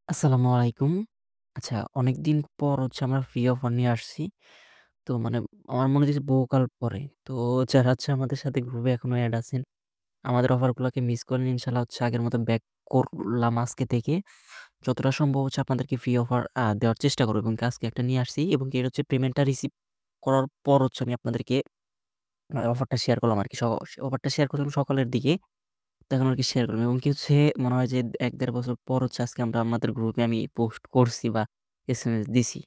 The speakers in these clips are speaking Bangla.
আসসালামু আলাইকুম। আচ্ছা, অনেকদিন পর আমরা ফ্রি অফার নিয়ে আসছি। তো আমার মনে হইতেছে বহুকাল পরে। তো যারা আমাদের সাথে গ্রুপে এখনো এড আছেন, আমাদের অফারগুলোকে মিস করেন ইনশাআল্লাহ আগের মতো ব্যাক করলাম আজকে থেকে। যতটা সম্ভব আপনাদেরকে ফ্রি অফার দেওয়ার চেষ্টা করব এবং আজকে একটা নিয়ে আসছি এবং কি এটা পেমেন্টটা রিসিভ করার পর আমি আপনাদেরকে অফারটা শেয়ার করলাম আরকি। অফারটা শেয়ার করলাম সকালের দিকে। তো এখন আরকি শেয়ার করলাম এবং কি মনে হয় যে ১-১.৫ বছর পর আজকে আমরা আমাদের গ্রুপে আমি পোস্ট করছি বা এসএমএস দিছি।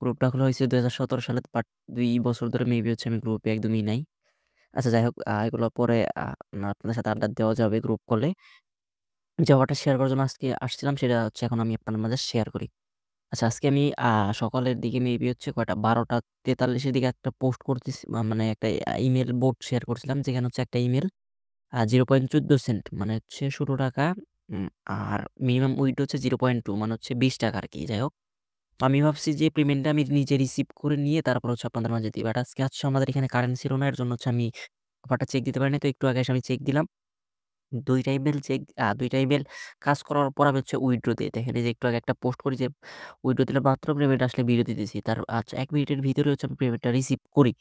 গ্রুপটা খোলা হইছে ২০১৭ সালে বাট ২ বছর ধরে মেবি আমি গ্রুপে একদমই নাই। আচ্ছা যাই হোক এগুলো পরে আপনাদের সাথে আড্ডা দেওয়া যাবে গ্রুপ কলে। যে অফারটা শেয়ার করার জন্য আজকে আসছিলাম সেটা এখন আমি আপনাদের মাঝে শেয়ার করি। আচ্ছা আজকে আমি সকালের দিকে মেবি কয়টা ১২:৪৩ এর দিকে একটা পোস্ট করতেছি মানে একটা ইমেইল বোট শেয়ার করছিলাম যেখানে একটা ইমেইল 0.১৪ সেন্ট মানে ৳১৬ আর মিনিমাম উইথড্র 0.2 মানে ৳২০ আরকি। যাই হোক। তো আমি ভাবছি যে পেমেন্টটা আমি নিজে রিসিভ করে নিয়ে তারপর আপনাদের মাঝে দিই। বাট আজকে আমাদের এখানে কারেন্ট ছিল না। এর জন্য আমি অফারটা চেক দিতে পারিনি। তো একটু আগে এসে আমি চেক দিলাম। ২ টা ইমেইল চেক ২ টা ইমেইল কাজ করার পর আমি উইথড্র দেই। দেখেন এই যে একটু আগে একটা পোস্ট করি যে উইথড্র দিলে মাত্র পেমেন্ট আসলে ভিডিও দিতেছি। তার ১ মিনিটের ভিতরে আমি পেমেন্টটা রিসিভ করি।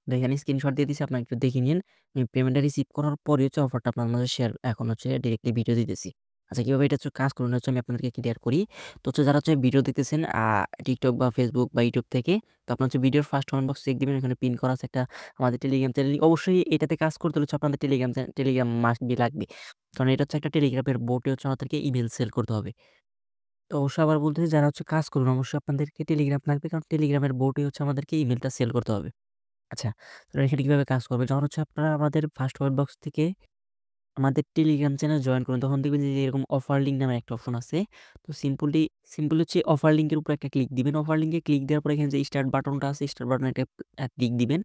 দেখেন স্ক্রিনশট দিয়ে দিছি আপনারা একটু দেখে নিন। আমি পেমেন্টটা রিসিভ করার পরে অফারটা আপনার মাঝে শেয়ার এখন ডিরেক্টলি ভিডিও দিতেছি। আচ্ছা কিভাবে এটা কাজ করবেন আমি আপনাদেরকে ক্লিয়ার করি। তো যারা ভিডিও দেখতেছেন TikTok বা Facebook বা YouTube থেকে তো আপনার ভিডিওর ফার্স্ট কমেন্ট বক্স চেক দিবেন এখানে পিন করা আছে একটা আমাদের টেলিগ্রাম চ্যানেল অবশ্যই এটাতে কাজ করতে হলে আপনাদের টেলিগ্রাম মাস্ট বি লাগবে। কারণ এটা একটা টেলিগ্রামের বোটে আমাদেরকে ইমেইল সেল করতে হবে। তো অবশ্যই আবার বলতেছি যারা কাজ করবেন অবশ্যই আপনাদেরকে টেলিগ্রাম লাগবে কারণ টেলিগ্রামের বোটে আমাদেরকে ইমেইলটা সেল করতে হবে। আচ্ছা, তো এখানে কিভাবে কাজ করবে? যখন আপনারা আমাদের ফার্স্ট কমেন্ট বক্স থেকে আমাদের টেলিগ্রাম চ্যানেল জয়েন করুন, তখন দেখবেন যে এরকম অফার লিঙ্ক নামে একটা অপশন আছে। তো সিম্পলি অফার লিঙ্কের উপর একটা ক্লিক দিবেন। অফার লিঙ্কে ক্লিক দেওয়ার পরে এখানে যে স্টার্ট বাটনটা আছে, স্টার্ট বাটনে একটা ক্লিক দিবেন।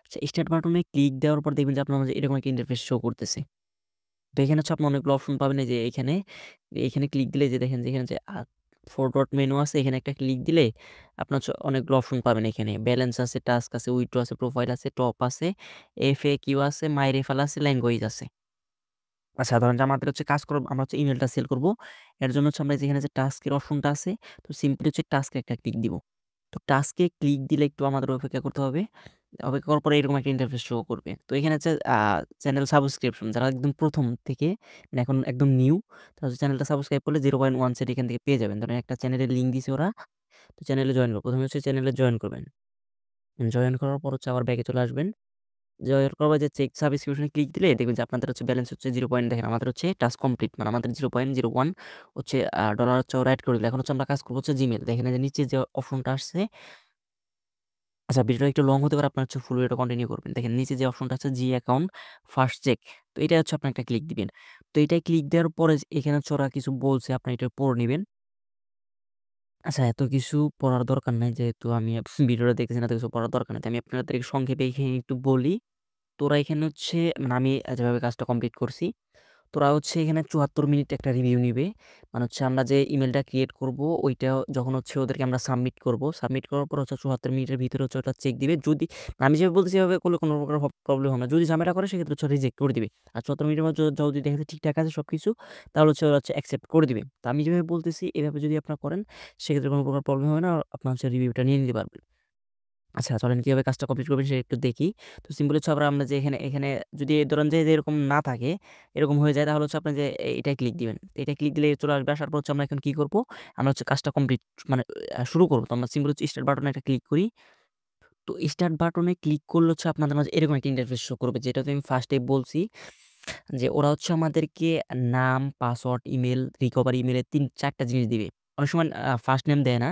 আচ্ছা, স্টার্ট বাটনে ক্লিক দেওয়ার পর দেখবেন যে আপনার মাঝে এরকম একটা ইন্টারফেস শো করতেছে। তো এখানে আপনি অনেকগুলো অপশন পাবেন এই যে এখানে ক্লিক দিলে যে দেখেন যে এখানে যে 4 ডট মেনু আছে এখানে একটা ক্লিক দিলে আপনার অনেকগুলো অপশন পাবেন এখানে। ব্যালেন্স আছে, টাস্ক আছে, উইথড্র আছে, প্রোফাইল আছে, টপ আছে, FAQ আছে, মাই রেফারেল আছে, ল্যাঙ্গুয়েজ আছে। আচ্ছা ধরেন যে আমাদের কাজ করব আমরা ইমেইলটা সেল করব। এর জন্য আমরা যেখানে যে টাস্কের অপশনটা আছে তো সিম্পলি টাস্কে একটা ক্লিক দিব। তো টাস্কে ক্লিক দিলে একটু আমাদের অপেক্ষা করতে হবে। অপেক্ষা করার পরে এরকম একটা ইন্টারফেস শো করবে। তো এখানে চ্যানেল সাবস্ক্রিপশন যারা একদম প্রথম থেকে মানে এখন একদম নিউ তারা চ্যানেলটা সাবস্ক্রাইব করলে 0.1 সেন্ট এখান থেকে পেয়ে যাবেন। ধরেন একটা চ্যানেলের লিঙ্ক দিছে ওরা। তো চ্যানেলে জয়েন করবেন। প্রথমে চ্যানেলে জয়েন করবেন। জয়েন করার পর আবার ব্যাকে চলে আসবেন। জয়েন করবা যে চেক সাবস্ক্রিপশন এ ক্লিক দিলে দেখবেন যে আপনাদের ব্যালেন্স 0 পয়েন্ট দেখেন আমাদের টাস্ক কমপ্লিট মানে আমাদের 0.01 ডলার ওরা এড করে দিল। এখন আমরা কাজ করব জিমেইল। দেখেন এই যে নিচে যে অপশনটা আসছে আচ্ছা ভিডিওটা একটু লং হতে পারে আপনার ফুল ভিডিওটা কন্টিনিউ করবেন। দেখেন নিচে যে অপশনটা আছে জি অ্যাকাউন্ট ফার্স্ট চেক। তো এটা আপনি একটা ক্লিক দিবেন। তো এটায় ক্লিক দেওয়ার পরে এখানে ওরা কিছু বলছে আপনি এটা পড়ে নিবেন। আচ্ছা এত কিছু পড়ার দরকার নাই যেহেতু আমি ভিডিওটা দেখতেছেন এত কিছু পড়ার দরকার নাই। তো আমি আপনাদেরকে সংক্ষেপে এখানে একটু বলি। তোরা এখানে মানে আমি যেভাবে কাজটা কমপ্লিট করছি। তোরা এখানে ৭৪ মিনিট একটা রিভিউ নিবে। মানে আমরা যে ইমেইলটা ক্রিয়েট করব ওইটা যখন ওদেরকে আমরা সাবমিট করব। সাবমিট করার পর ৭৪ মিনিটের ভিতরে ওটা চেক দিবে। যদি আমি যেভাবে বলতেছি এভাবে করলে কোনো প্রকার প্রবলেম হবে না। যদি ঝামেলা করে সেক্ষেত্রে রিজেক্ট করে দিবে। আর ৭৪ মিনিটের মধ্যে যদি দেখে যে ঠিকঠাক আছে সবকিছু তাহলে ওরা অ্যাকসেপ্ট করে দিবে। তো আমি যেভাবে বলতেছি এভাবে যদি আপনারা করেন সেক্ষেত্রে কোনো প্রকার প্রবলেম হবে না। আপনার রিভিউটা নিয়ে নিতে পারবেন। আচ্ছা চলেন কিভাবে কাজটা কমপ্লিট করবেন সেটা একটু দেখি। তো সিম্পলি আমরা যে এখানে যদি ধরেন যে এরকম না থাকে, এরকম হয়ে যায় তাহলে আপনি যে এটায় ক্লিক দিবেন। তো এটা ক্লিক দিলে চলে আসবে। আসার পর আমরা এখন কি করব? আমরা কাজটা কমপ্লিট মানে শুরু করব। তো আমরা সিম্পলি স্টার্ট বাটনে একটা ক্লিক করি। তো স্টার্ট বাটনে ক্লিক করলে আপনাদের মাঝে এরকম একটা ইন্টারফেস শো করবে যেটাতে আমি ফার্স্টে বলছি যে ওরা আমাদেরকে নাম, পাসওয়ার্ড, ইমেইল, রিকভারি ইমেইলের ৩-৪ টা জিনিস দিবে। অনেক সময় ফার্স্ট নেম দেয় না।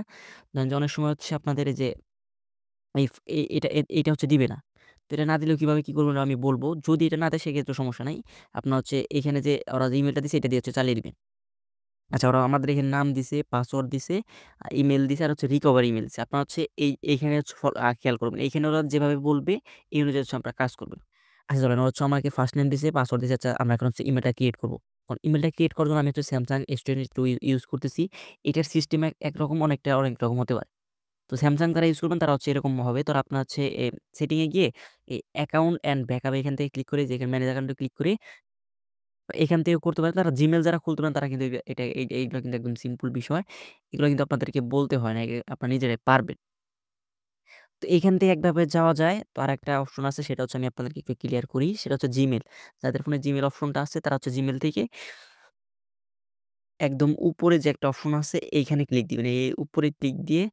ধরেন যে অনেক সময় আপনাদের এই যে এই ফ এ এটা এটা দিবে না। তো এটা না দিলেও কিভাবে কি করবেন আমি বলব। যদি এটা না দেয় সেক্ষেত্রে সমস্যা নাই। আপনার এখানে যে ওরা যে ইমেইলটা দিছে এটা দিয়ে চালিয়ে দিবেন। আচ্ছা ওরা আমাদের এখানে নাম দিছে, পাসওয়ার্ড দিছে, ইমেইল দিছে আর রিকভারি ইমেইল দিছে। আপনার এইখানে খেয়াল করবেন। এইখানে ওরা যেভাবে বলবে এই অনুযায়ী আপনারা কাজ করবেন। আচ্ছা চলেন ওরা আমাকে ফার্স্ট নেম দিছে, পাসওয়ার্ড দিছে। আচ্ছা আমরা এখন ইমেইলটা ক্রিয়েট করব। এখন ইমেইলটা ক্রিয়েট করার জন্য আমি Samsung S22 ইউজ করতেছি। এটার সিস্টেম একরকম অনেক রকম হতে পারে। তো Samsung যারা ইউজ করবেন তারা এরকম হবে। তো আপনার সেটিং এ গিয়ে এই অ্যাকাউন্ট অ্যান্ড ব্যাকআপ এখান থেকে ক্লিক করে যেখানে ম্যানেজ অ্যাকাউন্টে ক্লিক করে এখান থেকে করতে পারেন। তারা Gmail যারা খুলতে পারেন তারা কিন্তু এইগুলা কিন্তু একদম সিম্পল বিষয়। এগুলো কিন্তু আপনাদেরকে বলতে হয় না। আপনারা নিজেরাই পারবেন। তো এখান থেকে একভাবে যাওয়া যায়। তো আরেকটা অপশন আছে সেটা হচ্ছে আমি আপনাদেরকে একটু ক্লিয়ার করি। সেটা হচ্ছে Gmail। যাদের ফোনে Gmail অপশনটা আছে তারা হচ্ছে Gmail থেকে একদম উপরে যে একটা অপশন আছে এইখানে ক্লিক দিবেন। এই উপরে ক্লিক দিয়ে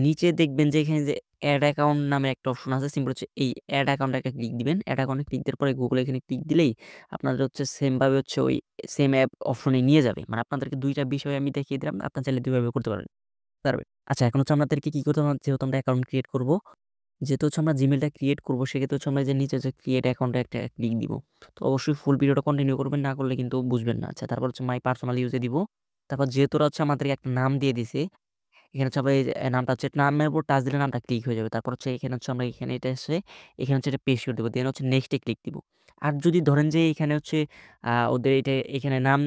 নিচে দেখবেন যে এখানে যে এড অ্যাকাউন্ট নামে একটা অপশন আছে। সিম্পল হচ্ছে এই এড অ্যাকাউন্টে একটা ক্লিক দিবেন। এড অ্যাকাউন্টে ক্লিক দেওয়ার পরে Google এখানে ক্লিক দিলেই আপনাদের হচ্ছে সেম ভাবে হচ্ছে ওই সেম অ্যাপ অপশনে নিয়ে যাবে। মানে আপনাদেরকে ২ টা বিষয় আমি দেখিয়ে দিলাম। আপনারা চাইলে ২ ভাবে করতে পারবেন। আচ্ছা এখন হচ্ছে আপনাদেরকে কি করতে হবে যেহেতু আমরা অ্যাকাউন্ট ক্রিয়েট করব। যেহেতু হচ্ছে আমরা Gmail টা ক্রিয়েট করব সেক্ষেত্রে হচ্ছে আমরা এই যে নিচে যে ক্রিয়েট অ্যাকাউন্টে একটা ক্লিক দিব। তো অবশ্যই ফুল ভিডিওটা কন্টিনিউ করবেন না করলে কিন্তু বুঝবেন না। আচ্ছা তারপর হচ্ছে মাই পার্সোনাল ইউজ এ দিব। তারপর যেহেতু ওরা হচ্ছে আমাদেরকে একটা নাম দিয়ে দিছে এখানে হচ্ছে আমরা এই যে নামটা হচ্ছে নামের উপর টাচ দিলে নামটা ক্লিক হয়ে যাবে। তারপর হচ্ছে এখানে হচ্ছে আমরা এখানে এটা এসে এখানে হচ্ছে এটা পেস্ট করে দেব। দেন হচ্ছে নেক্সট এ ক্লিক দিব। আর যদি ধরেন যে এখানে হচ্ছে ওদের এখানে নাম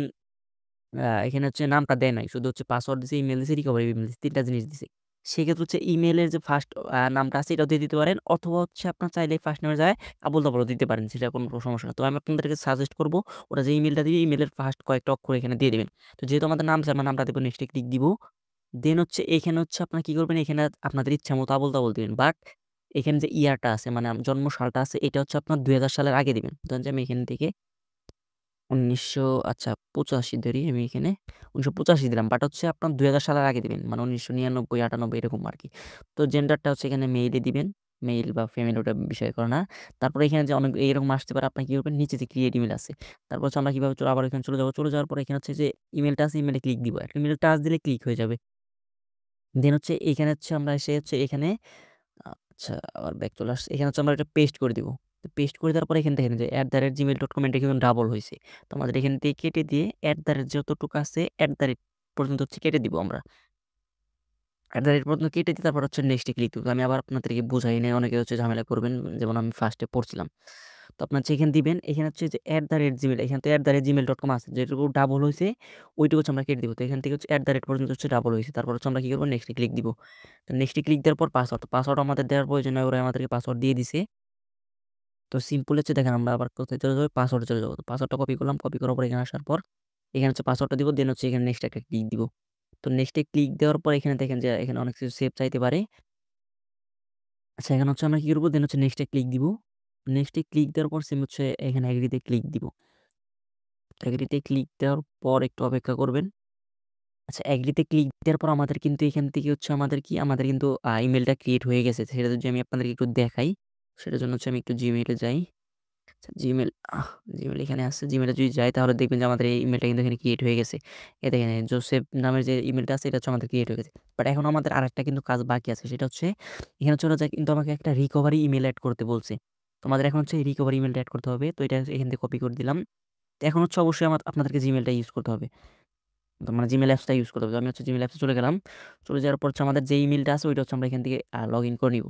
এখানে হচ্ছে নামটা দেয় নাই। শুধু হচ্ছে পাসওয়ার্ড দিছে, ইমেইল দিছে, রিকভারি ইমেইল দিছে। ৩ টা জিনিস দিছে। সেক্ষেত্রে হচ্ছে ইমেইলের যে ফার্স্ট নামটা আছে এটাও দিয়ে দিতে পারেন। অথবা হচ্ছে আপনার চাইলে ফার্স্ট নামের জায়গায় আবোল-তাবোলও দিতে পারেন। সেটা কোনো সমস্যা না। তো আমি আপনাদেরকে সাজেস্ট করব ওরা যে ইমেইলটা দিবে ইমেইলের ফার্স্ট কয়েকটা অক্ষর এখানে দিয়ে দিবেন। তো যেহেতু আমাদের নাম আছে আমরা নামটা দেব, নেক্সট এ ক্লিক দিব। দেন হচ্ছে এখানে হচ্ছে আপনারা কি করবেন এখানে আপনাদের ইচ্ছামত আবোল-তাবোল দিবেন। বাট এখানে যে ইয়ারটা আছে মানে জন্ম সালটা আছে এটা হচ্ছে আপনার ২০০০ সালের আগে দিবেন। ধরেন যে আমি এখান থেকে ১৯০০ আচ্ছা ৮৫ ধরি আমি এখানে ১৯৮৫ দিলাম। বাট হচ্ছে আপনার ২০০০ সালের আগে দিবেন। মানে ১৯৯৯, ৯৮ এরকম আরকি। তো জেন্ডারটা হচ্ছে এখানে মেইলে দিবেন। মেইল বা ফিমেল ওটা বিষয় করে না। তারপরে এখানে যে অনেক এরকম আসতে পারে আপনি কি করবেন নিচে যে ক্রিয়েট ইমেইল আছে। তারপর হচ্ছে আমরা কিভাবে আবার এখানে চলে যাব। চলে যাওয়ার পরে এখানে হচ্ছে যে ইমেইলটা আছে ইমেইলে ক্লিক দিব। একটা ইমেইলে টাচ দিলে ক্লিক হয়ে যাবে। দেন হচ্ছে এখানে হচ্ছে আমরা এসে হচ্ছে এখানে আচ্ছা আবার ব্যাক চলে আসছে। এখানে হচ্ছে আমরা এটা পেস্ট করে দিব। তো পেস্ট করে দেওয়ার পরে এখানে দেখেন যে @gmail.com এটা কিন্তু ডাবল হইছে। তো আমাদের এখান থেকে কেটে দিয়ে যতটুকু আছে পর্যন্ত হচ্ছে কেটে দিব আমরা। পর্যন্ত কেটে দিয়ে তারপর হচ্ছে নেক্সট এ ক্লিক দিব। তো আমি আবার আপনাদেরকে বুঝাই নাই। অনেকে হচ্ছে ঝামেলা করবেন। যেমন আমি ফার্স্ট এ পড়ছিলাম। তো আপনার হচ্ছে এখানে দিবেন। এখানে হচ্ছে যে @gmail এখান থেকে @gmail.com আছে। যেটুকু ডাবল হইছে ওইটুকু হচ্ছে আমরা কেটে দিব। তো এখান থেকে হচ্ছে পর্যন্ত হচ্ছে ডাবল হইছে। তারপর হচ্ছে আমরা কি করব নেক্সট এ ক্লিক দিব। তো নেক্সট এ ক্লিক দেওয়ার পর পাসওয়ার্ড। তো পাসওয়ার্ড আমাদের দেওয়ার প্রয়োজন নাই। ওরা আমাদেরকে পাসওয়ার্ড দিয়ে দিছে। তো সিম্পল হচ্ছে দেখেন আমরা আবার কোথায় চলে যাবো পাসওয়ার্ডে চলে যাবো। তো পাসওয়ার্ডটা কপি করলাম। কপি করার পর এখানে আসার পর এখানে হচ্ছে পাসওয়ার্ডটা দিব। দেন হচ্ছে এখানে নেক্সট একটা ক্লিক দিব। তো নেক্সট এ ক্লিক দেওয়ার পর এখানে দেখেন যে এখানে অনেক কিছু সেভ চাইতে পারে। আচ্ছা এখানে হচ্ছে আমরা কি করব দেন হচ্ছে নেক্সট এ ক্লিক দিব। নেক্সট এ ক্লিক দেওয়ার পর সেম হচ্ছে এখানে এগ্রি তে ক্লিক দিব। এগ্রি তে ক্লিক দেওয়ার পর একটু অপেক্ষা করবেন। আচ্ছা এগ্রি তে ক্লিক দেওয়ার পর আমাদের কিন্তু এখান থেকে হচ্ছে আমাদের কিন্তু ইমেইলটা ক্রিয়েট হয়ে গেছে। সেটা যদি আমি আপনাদেরকে একটু দেখাই সেটার জন্য হচ্ছে আমি একটু Gmail এ যাই। আচ্ছা Gmail Gmail এখানে আছে। Gmail এ যদি যাই তাহলে দেখবেন যে আমাদের এই ইমেইলটা কিন্তু এখানে ক্রিয়েট হয়ে গেছে। এই দেখেন জোসেফ নামের যে ইমেইলটা আছে এটা হচ্ছে আমাদের ক্রিয়েট হয়ে গেছে। বাট এখন আমাদের আরেকটা কিন্তু কাজ বাকি আছে। সেটা হচ্ছে এখানে হচ্ছে ওরা কিন্তু আমাকে একটা রিকভারি ইমেইল এড করতে বলছে। তো আমাদের এখন হচ্ছে এই রিকভারি ইমেইলটা এড করতে হবে। তো এটা এখান থেকে কপি করে দিলাম। তো এখন হচ্ছে অবশ্যই আপনাদেরকে Gmail টা ইউজ করতে হবে। তো মানে Gmail অ্যাপসটা ইউজ করতে হবে। তো আমি হচ্ছে Gmail অ্যাপসে চলে গেলাম। চলে যাওয়ার পর হচ্ছে আমাদের যে ইমেইলটা আছে ওইটা হচ্ছে আমরা এখান থেকে লগইন করে নিব।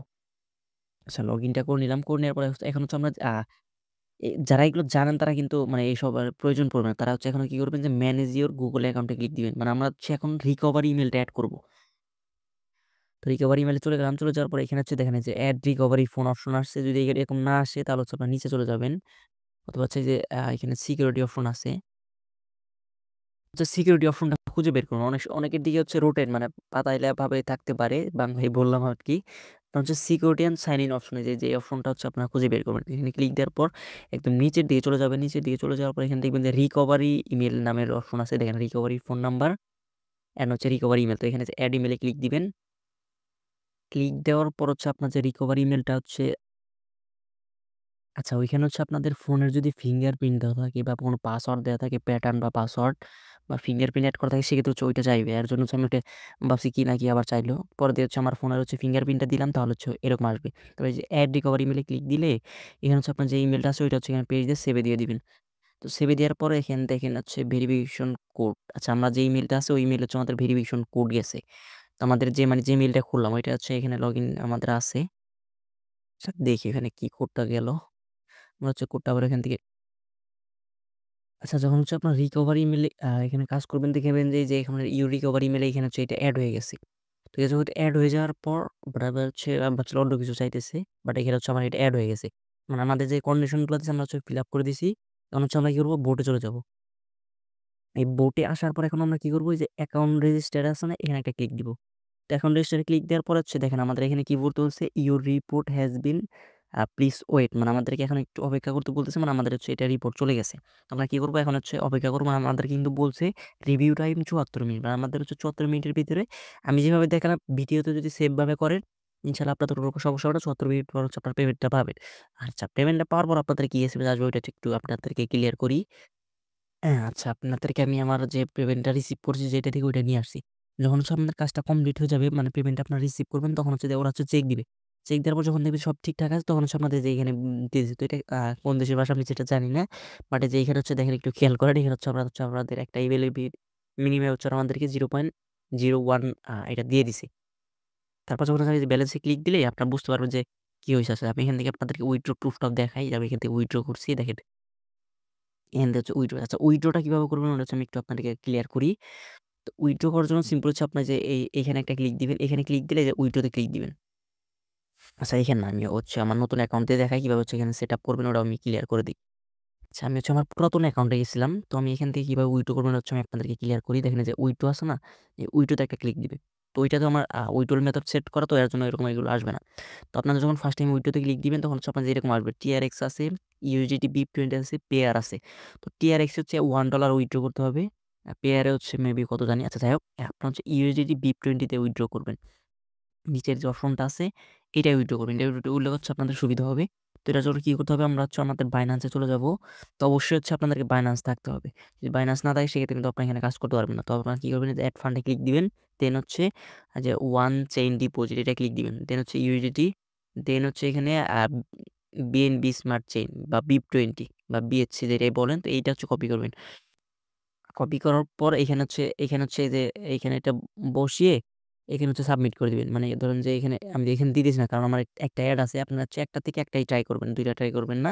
আচ্ছা লগইনটা করে নিলাম। করে নেওয়ার পরে এখন হচ্ছে আমরা যারা এগুলো জানেন তারা কিন্তু মানে এইসব আর প্রয়োজন পড়বে না। তারা হচ্ছে এখন কি করবেন যে ম্যানেজ ইউর গুগল অ্যাকাউন্টে ক্লিক দিবেন। মানে আমরা হচ্ছে এখন রিকভারি ইমেইলটা এড করব। তো রিকভারি ইমেইলে চলে গেলাম। চলে যাওয়ার পরে এখানে হচ্ছে দেখেন এই যে এড রিকভারি ফোন অপশন আসছে। যদি এরকম না আসে তাহলে হচ্ছে আপনারা নিচে চলে যাবেন। অথবা হচ্ছে যে এখানে সিকিউরিটি অপশন আছে। হচ্ছে সিকিউরিটি অপশনটা খুঁজে বের করুন। অনেকের দিকে হচ্ছে রোটেট মানে পাতাইলা ভাবে থাকতে পারে। বাংলায় বললাম আরকি। এটা হচ্ছে security and sign in option যে অপশনটা হচ্ছে আপনারা খুঁজে বের করবেন। এখানে ক্লিক দেওয়ার পর একদম নিচের দিকে চলে যাবেন। নিচের দিকে চলে যাওয়ার পর এখানে দেখবেন যে রিকভারি ইমেইল নামের অপশন আছে। দেখেন রিকভারি ফোন নাম্বার অ্যান্ড হচ্ছে রিকভারি ইমেইল। তো এখানে যে এড ইমেইলে ক্লিক দিবেন। ক্লিক দেওয়ার পর হচ্ছে আপনার যে রিকভারি ইমেইলটা হচ্ছে আচ্ছা ওইখানে হচ্ছে আপনাদের ফোনের যদি ফিঙ্গারপ্রিন্ট দেওয়া থাকে বা কোনো পাসওয়ার্ড দেওয়া থাকে প্যাটার্ন বা পাসওয়ার্ড বা ফিঙ্গারপ্রিন্ট এড করা থাকে সেক্ষেত্রে হচ্ছে ওইটা চাইবে। এর জন্য হচ্ছে আমি ওইটা ভাবছি কি না কি আবার চাইলো। পরে দিয়ে হচ্ছে আমার ফোনের হচ্ছে ফিঙ্গারপ্রিন্টটা দিলাম তাহলে হচ্ছে এরকম আসবে। তবে এই যে এড রিকভারি ইমেইলে ক্লিক দিলে এখানে হচ্ছে আপনার যে ইমেইলটা আছে ওইটা হচ্ছে এখানে পেজ দিয়ে সেভে দিয়ে দিবেন। তো সেভে দেওয়ার পরে এখানে দেখেন হচ্ছে ভেরিফিকেশন কোড। আচ্ছা আমরা যে ইমেইলটা আছে ওই ইমেইলে হচ্ছে আমাদের ভেরিফিকেশন কোড গেছে। তো আমাদের যে মানে যে মেইলটা খুললাম ওইটা হচ্ছে এখানে লগইন আমাদের আছে। আচ্ছা দেখি এখানে কি কোডটা গেল। আমরা হচ্ছে কোডটা আবার এখান থেকে আচ্ছা যখন হচ্ছে আপনার রিকভারি ইমেইলে এখানে কাজ করবেন দেখবেন যে, এই যে এখানে ইউ রিকভারি ইমেইলে এখানে হচ্ছে এটা এড হয়ে গেছে। ঠিক আছে? ওইটা এড হয়ে যাওয়ার পর বাট আবার হচ্ছে আমি ভাবছিলাম অন্য কিছু চাইতেছে। বাট এখানে হচ্ছে আমার এটা এড হয়ে গেছে। মানে আমাদের যে কন্ডিশন গুলা দিছে আমরা হচ্ছে ফিল আপ করে দিছি। তখন হচ্ছে আমরা কি করব? বোটে চলে যাব। এই বোটে আসার পর এখন আমরা কি করব? এই যে অ্যাকাউন্ট রেজিস্টার আছে না? এখানে একটা ক্লিক দিব। তো অ্যাকাউন্ট রেজিস্টারে ক্লিক দেওয়ার পর হচ্ছে দেখেন আমাদের এখানে কি বলতে বলছে? Your report has been please wait মানে আমাদেরকে এখন একটু অপেক্ষা করতে বলতেছে মানে আমাদের হচ্ছে এটা রিপোর্ট চলে গেছে। তো আমরা কি করব? এখন হচ্ছে অপেক্ষা করব। মানে আমাদের কিন্তু বলছে রিভিউ টাইম ৭৪ মিনিট। মানে আমাদের হচ্ছে ৭৪ মিনিটের ভিতরে আমি যেভাবে দেখালাম ভিডিওতে যদি সেভ ভাবে করেন, ইনশাআল্লাহ আপনাদের কোনো সমস্যা হবে না। ৭৪ মিনিট পর হচ্ছে আপনার পেমেন্টটা পাবেন। আচ্ছা পেমেন্টটা পাওয়ার পর আপনাদের কি এসএমএস আসবে ওইটা একটু আপনাদেরকে ক্লিয়ার করি। হ্যাঁ, আচ্ছা আপনাদেরকে আমি আমার যে পেমেন্টটা রিসিভ করছি যেটা থেকে ওইটা নিয়ে আসছি। যখন হচ্ছে আপনার কাজটা কমপ্লিট হয়ে যাবে মানে পেমেন্টটা আপনারা রিসিভ করবেন তখন হচ্ছে যে ওরা হচ্ছে চেক দিবে। চেক দেওয়ার পর যখন দেখবে সব ঠিকঠাক আছে তখন হচ্ছে আপনাদের যে এখানে দিয়ে দিছে। তো এটা কোন দেশের ভাষা আমি যেটা জানি না। বাট এই যে এখানে হচ্ছে দেখেন একটু খেয়াল করেন এখানে হচ্ছে আমরা হচ্ছে আমাদের একটা মিনিমাম হচ্ছে আমাদেরকে 0.01 এটা দিয়ে দিছে। তারপর যখন হচ্ছে এই যে ব্যালেন্স এ ক্লিক দিলেই আপনারা বুঝতে পারবেন যে কি হইছে আসলে। আমি এখান থেকে আপনাদেরকে উইথড্র প্রুফটাও দেখাই যে আমি এখান থেকে উইথড্র করছি দেখেন। এখান থেকে হচ্ছে উইথড্র। আচ্ছা উইথড্রটা কিভাবে করবেন ওটা হচ্ছে আমি একটু আপনাদেরকে ক্লিয়ার করি। তো উইথড্র করার জন্য সিম্পল হচ্ছে আপনার যে এইখানে একটা ক্লিক দিবেন। এখানে ক্লিক দিলে যে উইথড্রতে ক্লিক দিবেন। আচ্ছা এখানে না আমি হচ্ছে আমার নতুন অ্যাকাউন্ট দিয়ে দেখাই কিভাবে হচ্ছে এখানে সেটআপ করবেন ওটাও আমি ক্লিয়ার করে দেই। আচ্ছা আমি হচ্ছে আমার পুরাতন অ্যাকাউন্টে গেছিলাম। তো আমি এখান থেকে কিভাবে উইথড্র করবেন হচ্ছে আমি আপনাদেরকে ক্লিয়ার করি। দেখেন এই যে উইথড্র আছে না? এই উইথড্রোতে একটা ক্লিক দিবেন। তো ওইটাতে আমার উইথড্রল মেথড সেট করা তো এর জন্য এরকম এগুলো আসবে না। তো আপনারা যখন ফার্স্ট টাইম উইথড্রোতে ক্লিক দিবেন তখন হচ্ছে আপনাদের এরকম আসবে। TRX আছে, USDT BIP20 আছে, পেয়ার আছে। তো TRX হচ্ছে $1 উইথড্র করতে হবে। পেয়ারে হচ্ছে মেবি কত জানি। আচ্ছা যাই হোক আপনার হচ্ছে USDT BIP20 তে উইথড্র করবেন। নিচের যে অপশনটা আছে এটাই উইথড্র করবেন। এটা উইথড্র করলে হচ্ছে আপনাদের সুবিধা হবে। তো এটার জন্য কি করতে হবে? আমরা হচ্ছে আমাদের Binance এ চলে যাব। তো অবশ্যই হচ্ছে আপনাদেরকে Binance থাকতে হবে। যদি Binance না থাকে সেক্ষেত্রে কিন্তু আপনারা এখানে কাজ করতে পারবেন না। তো আপনারা কি করবেন? যে এড ফান্ড এ ক্লিক দিবেন। দেন হচ্ছে যে ওয়ান চেইন ডিপোজিট এটা ক্লিক দিবেন। দেন হচ্ছে USDT দেন হচ্ছে এখানে BNB স্মার্ট চেইন বা BIP20 বা BHC যেটাই বলেন তো এইটা হচ্ছে কপি করবেন। কপি করার পর এখানে হচ্ছে এই যে এইখানে এটা বসিয়ে এখানে হচ্ছে সাবমিট করে দিবেন। মানে ধরুন যে এখানে দিতেছি না কারণ আমার একটা এড আছে। আপনারা হচ্ছে একটা থেকে একটাই ট্রাই করবেন। ২ টা ট্রাই করবেন না।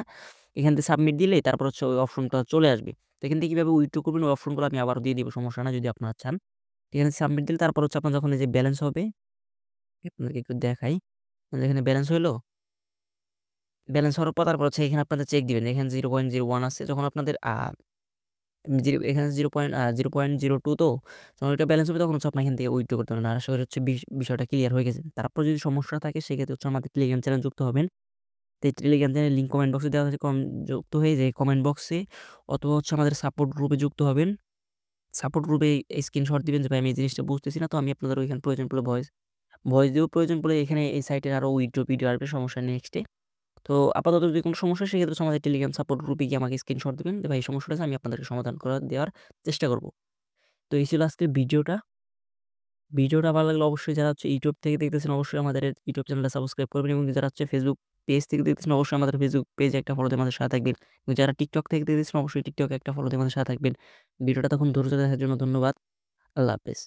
এখান থেকে সাবমিট দিলেই তারপর হচ্ছে ওই অপশনটা চলে আসবে। তো এখান থেকে কিভাবে উইথড্র করবেন ওই অপশনগুলো আমি আবারও দিয়ে দিব সমস্যা নাই যদি আপনারা চান। এখানে সাবমিট দিলে তারপর হচ্ছে আপনার যখন এই যে ব্যালেন্স হবে আপনাদেরকে একটু দেখাই। এখানে ব্যালেন্স হইলো। ব্যালেন্স হওয়ার পর তারপর হচ্ছে এখানে আপনাদের চেক দিবেন। এখানে 0.01 আছে। যখন আপনাদের এখানে 0.02 তো যখন ওইটা ব্যালেন্স হবে তখন হচ্ছে আপনি এখান থেকে উইথড্র করতে পারবেন। আর আশা করি হচ্ছে বিষয়টা ক্লিয়ার হয়ে গেছে। তারপর যদি সমস্যা থাকে সেক্ষেত্রে হচ্ছে আমাদের টেলিগ্রাম চ্যানেল যুক্ত হবেন। তো এই টেলিগ্রাম চ্যানেলের লিঙ্ক কমেন্ট বক্সে দেওয়া আছে যুক্ত হয়ে যে কমেন্ট বক্সে অথবা হচ্ছে আমাদের সাপোর্ট গ্রুপে যুক্ত হবেন। সাপোর্ট গ্রুপে স্ক্রিনশট দিবেন যে ভাই আমি এই জিনিসটা বুঝতেছি না। তো আমি আপনাদের ওইখানে প্রয়োজন পড়লে ভয়েস দিয়েও প্রয়োজন পড়লে এখানে এই সাইটের আরো উইথড্র ভিডিও আসবে সমস্যা নেই নেক্সটে। তো আপাতত যদি কোনো সমস্যা হয় সেক্ষেত্রে হচ্ছে আমাদের টেলিগ্রাম সাপোর্ট গ্রুপে গিয়ে আমাকে স্ক্রিনশট দিবেন যে ভাই এই সমস্যাটা আছে আমি আপনাদেরকে সমাধান করে দেওয়ার চেষ্টা করব। তো এই ছিল আজকের ভিডিওটা। ভিডিওটা ভালো লাগলে অবশ্যই যারা হচ্ছে YouTube থেকে দেখতেছেন অবশ্যই আমাদের YouTube চ্যানেলটা সাবস্ক্রাইব করবেন এবং যারা হচ্ছে Facebook পেজ থেকে দেখতেছেন অবশ্যই আমাদের Facebook পেজে একটা ফলো দিয়ে আমাদের সাথে থাকবেন। এবং যারা TikTok থেকে দেখতেছেন অবশ্যই TikTok এ একটা ফলো দিয়ে আমাদের সাথে থাকবেন। ভিডিওটা তখন ধৈর্য দেখার জন্য ধন্যবাদ। আল্লাহ হাফেজ।